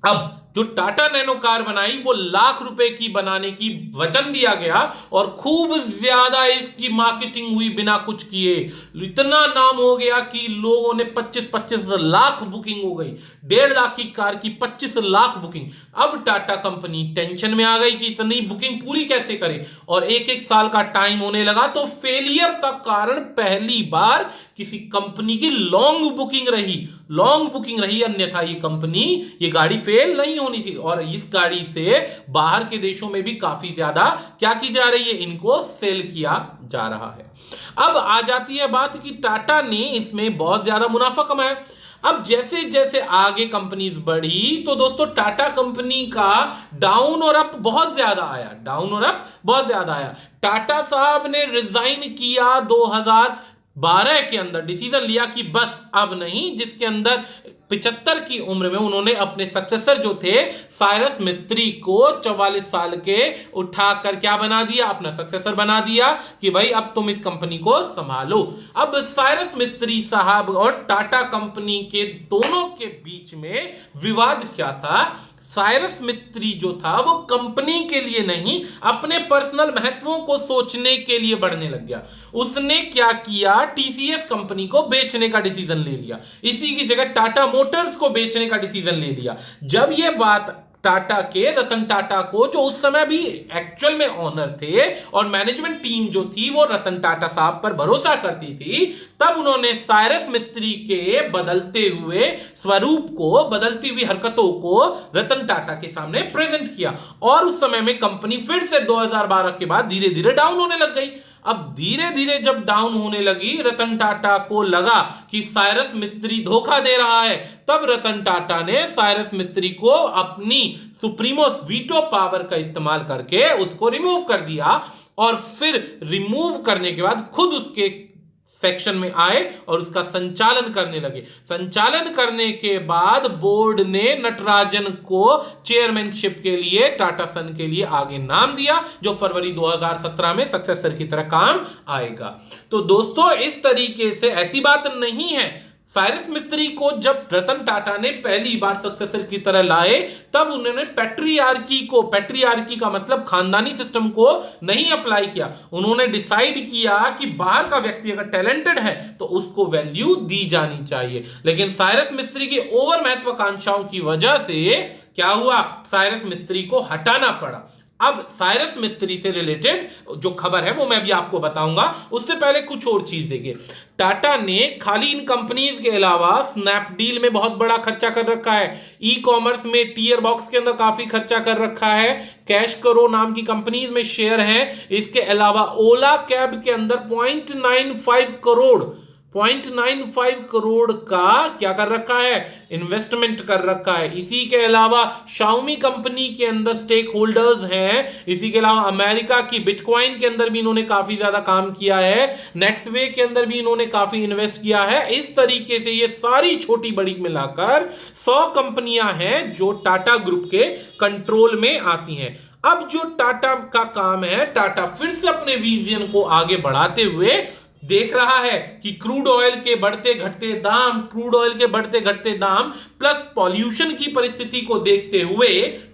[SPEAKER 1] अब जो टाटा नैनो कार बनाई वो लाख रुपए की बनाने की वचन दिया गया और खूब ज्यादा इसकी मार्केटिंग हुई बिना कुछ किए। इतना नाम हो गया कि लोगों ने 25-25 लाख बुकिंग हो गई। 1.5 लाख की कार की 25 लाख बुकिंग। अब टाटा कंपनी टेंशन में आ गई कि इतनी बुकिंग पूरी कैसे करे, और एक साल का टाइम होने लगा। तो फेलियर का कारण पहली बार किसी कंपनी की लॉन्ग बुकिंग रही, अन्यथा ये कंपनी, ये गाड़ी फेल नहीं होनी थी। और इस गाड़ी से बाहर के देशों में भी काफी ज्यादा क्या की जा रही है, इनको सेल किया जा रहा है। अब आ जाती है बात कि टाटा ने इसमें बहुत ज्यादा मुनाफा कमाया। अब जैसे जैसे आगे कंपनीज बढ़ी तो दोस्तों टाटा कंपनी का डाउन और अप बहुत ज्यादा आया। टाटा साहब ने रिजाइन किया 2012 के अंदर, डिसीजन लिया कि बस अब नहीं, जिसके अंदर 75 की उम्र में उन्होंने अपने सक्सेसर जो थे साइरस मिस्त्री को 44 साल के उठाकर क्या बना दिया, अपना सक्सेसर बना दिया कि भाई अब तुम इस कंपनी को संभालो। अब साइरस मिस्त्री साहब और टाटा कंपनी के दोनों के बीच में विवाद क्या था। साइरस मिस्त्री जो था वो कंपनी के लिए नहीं, अपने पर्सनल महत्वों को सोचने के लिए बढ़ने लग गया। उसने क्या किया, टीसीएस कंपनी को बेचने का डिसीजन ले लिया, इसी की जगह टाटा मोटर्स को बेचने का डिसीजन ले लिया। जब ये बात टाटा के, रतन टाटा को, जो उस समय भी एक्चुअल में ऑनर थे और मैनेजमेंट टीम जो थी वो रतन टाटा साहब पर भरोसा करती थी, तब उन्होंने साइरस मिस्त्री के बदलते हुए स्वरूप को, बदलती हुई हरकतों को रतन टाटा के सामने प्रेजेंट किया। और उस समय में कंपनी फिर से 2012 के बाद धीरे धीरे डाउन होने लग गई। अब धीरे धीरे जब डाउन होने लगी, रतन टाटा को लगा कि साइरस मिस्त्री धोखा दे रहा है। तब रतन टाटा ने साइरस मिस्त्री को अपनी सुप्रीमो वीटो पावर का इस्तेमाल करके उसको रिमूव कर दिया और फिर रिमूव करने के बाद खुद उसके सेक्शन में आए और उसका संचालन करने लगे। संचालन करने के बाद बोर्ड ने नटराजन को चेयरमैनशिप के लिए टाटा सन के लिए आगे नाम दिया, जो फरवरी 2017 में सक्सेसर की तरह काम आएगा। तो दोस्तों इस तरीके से ऐसी बात नहीं है, साइरस मिस्त्री को जब रतन टाटा ने पहली बार सक्सेसर की तरह लाए तब उन्होंने पैट्रियार्की का मतलब खानदानी सिस्टम को नहीं अप्लाई किया। उन्होंने डिसाइड किया कि बाहर का व्यक्ति अगर टैलेंटेड है तो उसको वैल्यू दी जानी चाहिए। लेकिन साइरस मिस्त्री की ओवर महत्वाकांक्षाओं की वजह से क्या हुआ, साइरस मिस्त्री को हटाना पड़ा। अब साइरस मिस्त्री से रिलेटेड जो खबर है वो मैं भी आपको बताऊंगा, उससे पहले कुछ और चीज देखिए। टाटा ने खाली इन कंपनीज के अलावा स्नैपडील में बहुत बड़ा खर्चा कर रखा है, ई कॉमर्स में टीयर बॉक्स के अंदर काफी खर्चा कर रखा है, कैश करो नाम की कंपनीज में शेयर है। इसके अलावा ओला कैब के अंदर 0.95 करोड़ का क्या कर रखा है, इन्वेस्टमेंट कर रखा है। इसी के अलावा शाओमी कंपनी के अंदर स्टेक होल्डर्स हैं। इसी के अलावा अमेरिका की बिटकॉइन के अंदर भी इन्होंने काफी ज्यादा काम किया है, नेक्स्टवे के अंदर भी इन्होंने काफी इन्वेस्ट किया है। इस तरीके से ये सारी छोटी बड़ी मिलाकर 100 कंपनियां हैं जो टाटा ग्रुप के कंट्रोल में आती हैं। अब जो टाटा का काम है, टाटा फिर से अपने विजन को आगे बढ़ाते हुए देख रहा है कि क्रूड ऑयल के बढ़ते घटते दाम प्लस पॉल्यूशन की परिस्थिति को देखते हुए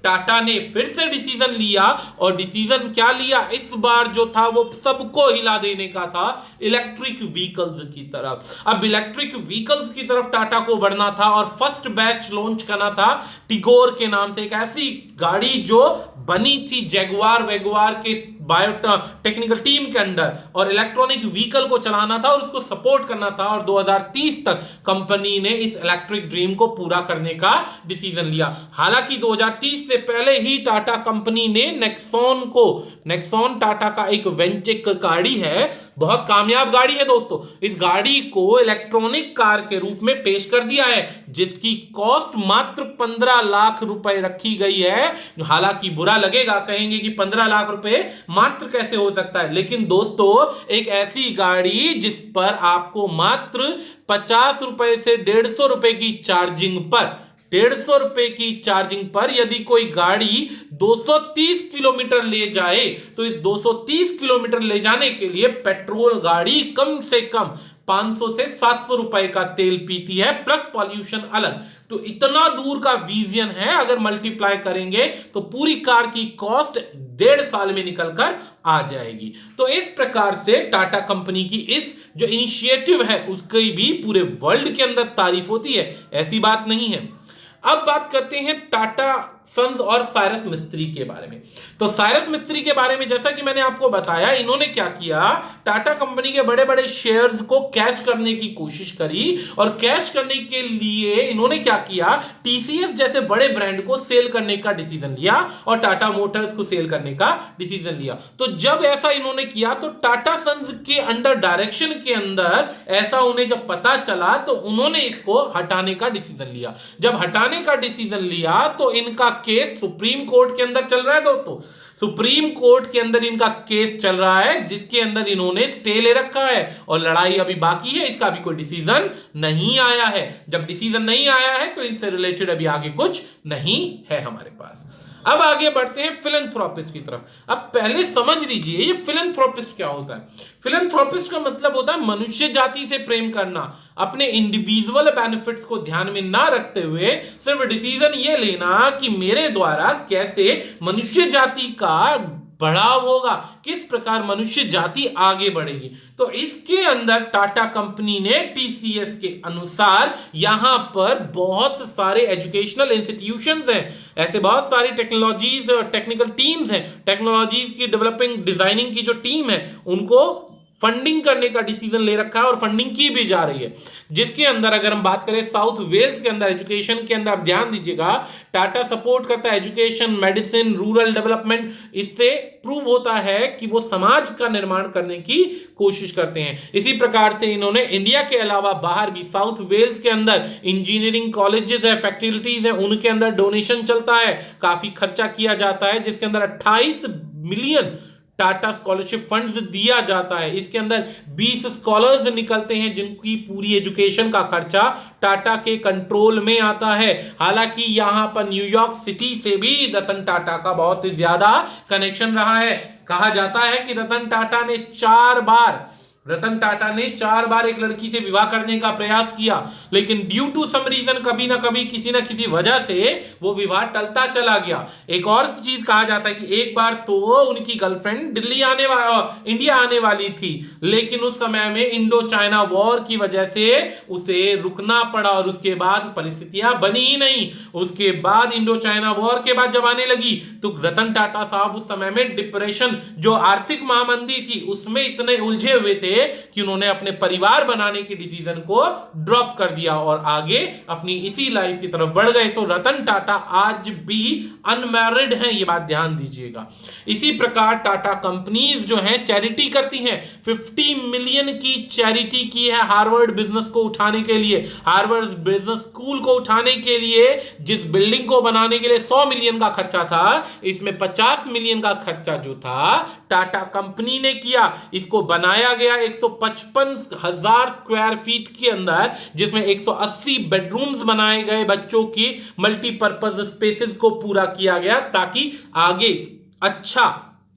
[SPEAKER 1] टाटा ने फिर से डिसीजन लिया। और डिसीजन क्या लिया इस बार जो था वो सबको हिला देने का था, इलेक्ट्रिक व्हीकल्स की तरफ। अब इलेक्ट्रिक व्हीकल्स की तरफ टाटा को बढ़ना था और फर्स्ट बैच लॉन्च करना था टिगोर के नाम से, एक ऐसी गाड़ी जो बनी थी जैगुआर वेगुआर के बायोटेक्निकल टीम के अंडर, और इलेक्ट्रॉनिक व्हीकल को चलाना था और उसको सपोर्ट करना था। और 2030 तक कंपनी ने इस इलेक्ट्रिक ड्रीम को पूरा करने का डिसीजन लिया। हालांकि 2030 से पहले ही टाटा कंपनी ने नेक्सॉन टाटा का एक वेंचर गाड़ी है, बहुत कामयाब गाड़ी है दोस्तों। इस गाड़ी को इलेक्ट्रॉनिक कार के रूप में पेश कर दिया है, जिसकी कॉस्ट मात्र 15 लाख रुपए रखी गई है। हालांकि बुरा लगेगा, कहेंगे कि 15 लाख रुपए मात्र कैसे हो सकता है, लेकिन दोस्तों एक ऐसी गाड़ी जिस पर आपको मात्र 50 रुपए से 150 रुपए की चार्जिंग पर यदि कोई गाड़ी 230 किलोमीटर ले जाए तो इस 230 किलोमीटर ले जाने के लिए पेट्रोल गाड़ी कम से कम 500 से 700 रुपए का तेल पीती है, प्लस पॉल्यूशन अलग। तो इतना दूर का विजन है, अगर मल्टीप्लाई करेंगे तो पूरी कार की कॉस्ट 1.5 साल में निकलकर आ जाएगी। तो इस प्रकार से टाटा कंपनी की इस जो इनिशिएटिव है उसकी भी पूरे वर्ल्ड के अंदर तारीफ होती है, ऐसी बात नहीं है। अब बात करते हैं टाटा सन्स और साइरस मिस्त्री के बारे में। तो साइरस मिस्त्री के बारे में जैसा कि मैंने आपको बताया, इन्होंने क्या किया, टाटा कंपनी के बड़े बड़े शेयर्स को कैश करने की कोशिश करी। और कैश करने के लिए इन्होंने क्या किया, टीसीएस जैसे बड़े ब्रांड को सेल करने का डिसीजन लिया और टाटा मोटर्स को सेल करने का डिसीजन लिया। तो जब ऐसा इन्होंने किया तो टाटा सन्स के अंडर डायरेक्शन के अंदर ऐसा उन्हें जब पता चला तो उन्होंने इसको हटाने का डिसीजन लिया। जब हटाने का डिसीजन लिया तो इनका केस सुप्रीम कोर्ट के अंदर चल रहा है दोस्तों। सुप्रीम कोर्ट के अंदर इनका केस चल रहा है, जिसके अंदर इन्होंने स्टे ले रखा है और लड़ाई अभी बाकी है, इसका अभी कोई डिसीजन नहीं आया है। जब डिसीजन नहीं आया है तो इनसे रिलेटेड अभी आगे कुछ नहीं है हमारे पास। अब आगे बढ़ते हैं फिलैंथ्रोपिस्ट की तरफ। अब पहले समझ लीजिए ये फिलैंथ्रोपिस्ट क्या होता है। फिलैंथ्रोपिस्ट का मतलब होता है मनुष्य जाति से प्रेम करना, अपने इंडिविजुअल बेनिफिट्स को ध्यान में ना रखते हुए सिर्फ डिसीजन ये लेना कि मेरे द्वारा कैसे मनुष्य जाति का बढ़ाव होगा, किस प्रकार मनुष्य जाति आगे बढ़ेगी। तो इसके अंदर टाटा कंपनी ने टीसीएस के अनुसार यहां पर बहुत सारे एजुकेशनल इंस्टीट्यूशंस हैं, ऐसे बहुत सारी टेक्नोलॉजीज और टेक्निकल टीम्स हैं, टेक्नोलॉजीज की डेवलपिंग डिजाइनिंग की जो टीम है उनको फंडिंग करने का डिसीजन ले रखा है और फंडिंग की भी जा रही है। जिसके अंदर अगर हम बात करें साउथ वेल्स के अंदर एजुकेशन के अंदर, आप ध्यान दीजिएगा, टाटा सपोर्ट करता है एजुकेशन, मेडिसिन, रूरल डेवलपमेंट। इससे प्रूव होता है कि वो समाज का निर्माण करने की कोशिश करते हैं। इसी प्रकार से इन्होंने इंडिया के अलावा बाहर भी साउथ वेल्स के अंदर इंजीनियरिंग कॉलेजेस है, फैकल्टीज है, उनके अंदर डोनेशन चलता है, काफी खर्चा किया जाता है, जिसके अंदर 28 मिलियन टाटा स्कॉलरशिप फंड्स दिया जाता है। इसके अंदर 20 स्कॉलर्स निकलते हैं जिनकी पूरी एजुकेशन का खर्चा टाटा के कंट्रोल में आता है। हालांकि यहां पर न्यूयॉर्क सिटी से भी रतन टाटा का बहुत ही ज्यादा कनेक्शन रहा है। कहा जाता है कि रतन टाटा ने 4 बार एक लड़की से विवाह करने का प्रयास किया, लेकिन ड्यू टू सम रीजन कभी ना कभी किसी ना किसी वजह से वो विवाह टलता चला गया। एक और चीज कहा जाता है कि एक बार तो उनकी गर्लफ्रेंड इंडिया आने वाली थी, लेकिन उस समय में इंडो चाइना वॉर की वजह से उसे रुकना पड़ा और उसके बाद परिस्थितियां बनी ही नहीं। उसके बाद इंडो चाइना वॉर के बाद जब आने लगी तो रतन टाटा साहब उस समय में डिप्रेशन, जो आर्थिक महामंदी थी, उसमें इतने उलझे हुए थे कि उन्होंने अपने परिवार बनाने के डिसीजन को ड्रॉप कर दिया और आगे अपनी इसी लाइफ की तरफ बढ़ गए। तो रतन टाटा आज भी अनमैरिड हैं, ये बात ध्यान दीजिएगा। इसी प्रकार टाटा कंपनीज जो हैं चैरिटी करती हैं। 50 मिलियन की चैरिटी की है हार्वर्ड बिजनेस को उठाने के लिए, हार्वर्ड बिजनेस स्कूल को उठाने के लिए। जिस बिल्डिंग को बनाने के लिए 100 मिलियन का खर्चा था, इसमें 50 मिलियन का खर्चा जो था टाटा कंपनी ने किया। इसको बनाया गया 155,000 स्क्वायर फीट के अंदर, जिसमें 180 बेडरूम्स बनाए गए, बच्चों की मल्टीपर्पज स्पेसेस को पूरा किया गया ताकि आगे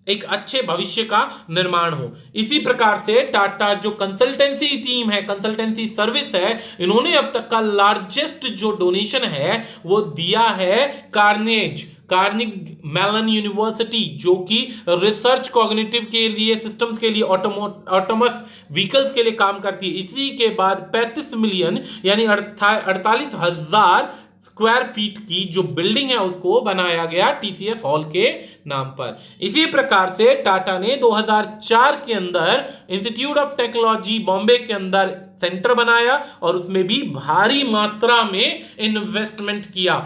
[SPEAKER 1] एक अच्छे भविष्य का निर्माण हो। इसी प्रकार से टाटा जो कंसल्टेंसी टीम है, कंसल्टेंसी सर्विस है, इन्होंने अब तक का लार्जेस्ट जो डोनेशन है वो दिया है कार्निग मेलन यूनिवर्सिटी, जो कि रिसर्च कॉग्निटिव के लिए, सिस्टम्स के लिए, ऑटोमस व्हीकल्स के लिए काम करती है। इसी के बाद 35 मिलियन यानी 48,000 स्क्वायर फीट की जो बिल्डिंग है उसको बनाया गया टीसीएस हॉल के नाम पर। इसी प्रकार से टाटा ने 2004 के अंदर इंस्टीट्यूट ऑफ टेक्नोलॉजी बॉम्बे के अंदर सेंटर बनाया और उसमें भी भारी मात्रा में इन्वेस्टमेंट किया।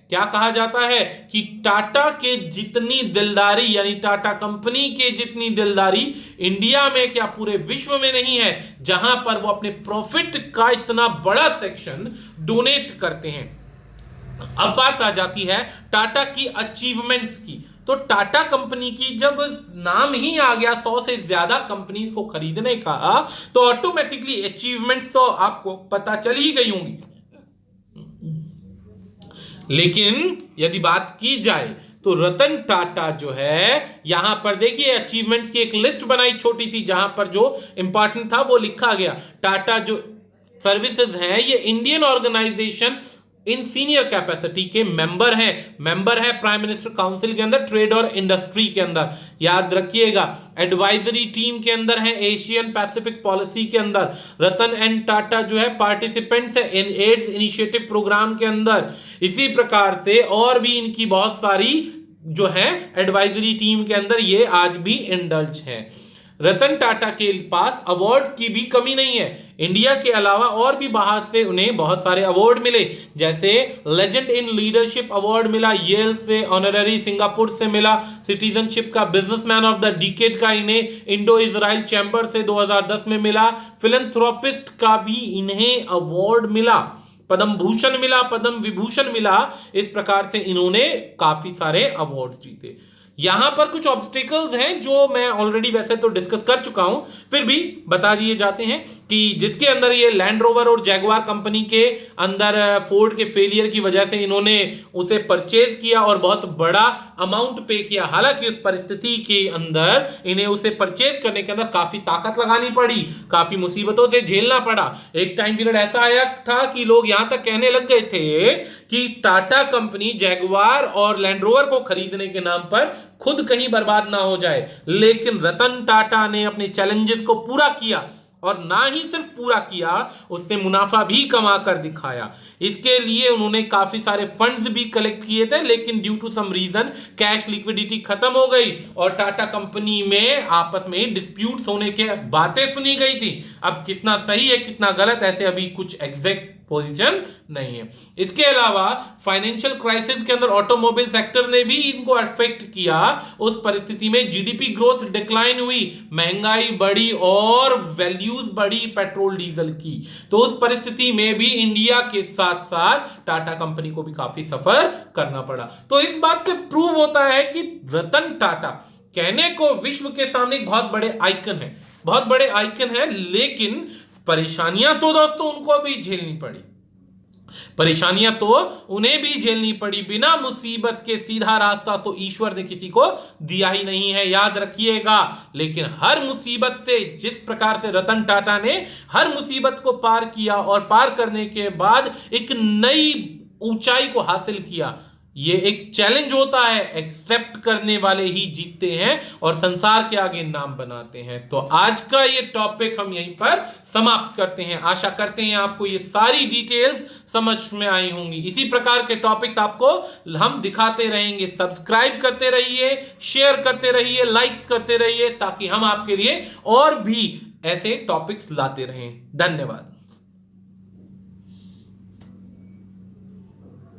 [SPEAKER 1] क्या कहा जाता है कि टाटा के जितनी दिलदारी, यानी टाटा कंपनी के जितनी दिलदारी इंडिया में क्या पूरे विश्व में नहीं है, जहां पर वो अपने प्रॉफिट का इतना बड़ा सेक्शन डोनेट करते हैं। अब बात आ जाती है टाटा की अचीवमेंट्स की। तो टाटा कंपनी की जब नाम ही आ गया 100 से ज्यादा कंपनीज को खरीदने का, तो ऑटोमेटिकली अचीवमेंट्स तो आपको पता चल ही गई होंगी। लेकिन यदि बात की जाए तो रतन टाटा जो है, यहां पर देखिए अचीवमेंट्स की एक लिस्ट बनाई छोटी सी, जहां पर जो इंपॉर्टेंट था वो लिखा गया। टाटा जो सर्विसेज हैं ये Indian organisation in senior capacity के मेंबर है प्राइम मिनिस्टर काउंसिल के अंदर, ट्रेड और इंडस्ट्री के अंदर, याद रखिएगा। एडवाइजरी टीम के अंदर है, एशियन पैसिफिक पॉलिसी के अंदर। रतन एंड टाटा जो है पार्टिसिपेंट्स है इन एड्स इनिशिएटिव प्रोग्राम के अंदर। इसी प्रकार से और भी इनकी बहुत सारी जो है एडवाइजरी टीम के अंदर ये आज भी इंडल्ज है। रतन टाटा के पास अवार्ड्स की भी कमी नहीं है। इंडिया के अलावा और भी बाहर से उन्हें बहुत सारे अवार्ड मिले, जैसे लेजेंड इन लीडरशिप अवार्ड मिला येल से, ऑनररी सिंगापुर से मिला, सिटीजनशिप का बिजनेसमैन ऑफ द डिकेड का इन्हें इंडो इजराइल चैम्बर से 2010 में मिला, फिलैंथ्रोपिस्ट का भी इन्हें अवार्ड मिला, पद्म भूषण मिला, पद्म विभूषण मिला। इस प्रकार से इन्होंने काफी सारे अवार्ड्स जीते। यहां पर कुछ ऑब्स्टिकल्स हैं जो मैं ऑलरेडी वैसे तो डिस्कस कर चुका हूं, फिर भी बता दिए जाते हैं कि जिसके अंदर ये लैंड रोवर और जैगवार कंपनी के अंदर फोर्ड के फेलियर की वजह से इन्होंने उसे परचेज किया और बहुत बड़ा अमाउंट पे किया। हालांकि उस परिस्थिति के अंदर इन्हें उसे परचेज करने के अंदर काफी ताकत लगानी पड़ी, काफी मुसीबतों से झेलना पड़ा। एक टाइम पीरियड ऐसा आया था कि लोग यहां तक कहने लग गए थे कि टाटा कंपनी जैगवार और लैंड रोवर को खरीदने के नाम पर खुद कहीं बर्बाद ना हो जाए। लेकिन रतन टाटा ने अपने चैलेंजेस को पूरा किया और ना ही सिर्फ पूरा किया, उससे मुनाफा भी कमा कर दिखाया। इसके लिए उन्होंने काफी सारे फंड्स भी कलेक्ट किए थे, लेकिन due to some reason cash liquidity खत्म हो गई और टाटा कंपनी में आपस में डिस्प्यूट्स होने के बातें सुनी गई थी। अब कितना सही है कितना गलत, ऐसे अभी कुछ एग्जैक्ट पोजीशन नहीं है। इसके अलावा फाइनेंशियल क्राइसिस के अंदर ऑटोमोबाइल सेक्टर ने भी इनको अफेक्ट किया। उस परिस्थिति में जीडीपी ग्रोथ डिक्लाइन हुई, महंगाई बढ़ी और वैल्यूज बढ़ी पेट्रोल डीजल की। तो उस परिस्थिति में भी इंडिया के साथ साथ टाटा कंपनी को भी काफी सफर करना पड़ा। तो इस बात से प्रूव होता है कि रतन टाटा कहने को विश्व के सामने एक बहुत बड़े आइकन है, बहुत बड़े आइकन है, लेकिन परेशानियां तो दोस्तों उनको भी झेलनी पड़ी, परेशानियां तो उन्हें भी झेलनी पड़ी। बिना मुसीबत के सीधा रास्ता तो ईश्वर ने किसी को दिया ही नहीं है, याद रखिएगा। लेकिन हर मुसीबत से, जिस प्रकार से रतन टाटा ने हर मुसीबत को पार किया और पार करने के बाद एक नई ऊंचाई को हासिल किया, ये एक चैलेंज होता है, एक्सेप्ट करने वाले ही जीतते हैं और संसार के आगे नाम बनाते हैं। तो आज का ये टॉपिक हम यहीं पर समाप्त करते हैं। आशा करते हैं आपको ये सारी डिटेल्स समझ में आई होंगी। इसी प्रकार के टॉपिक्स आपको हम दिखाते रहेंगे। सब्सक्राइब करते रहिए, शेयर करते रहिए, लाइक करते रहिए, ताकि हम आपके लिए और भी ऐसे टॉपिक्स लाते रहें। धन्यवाद।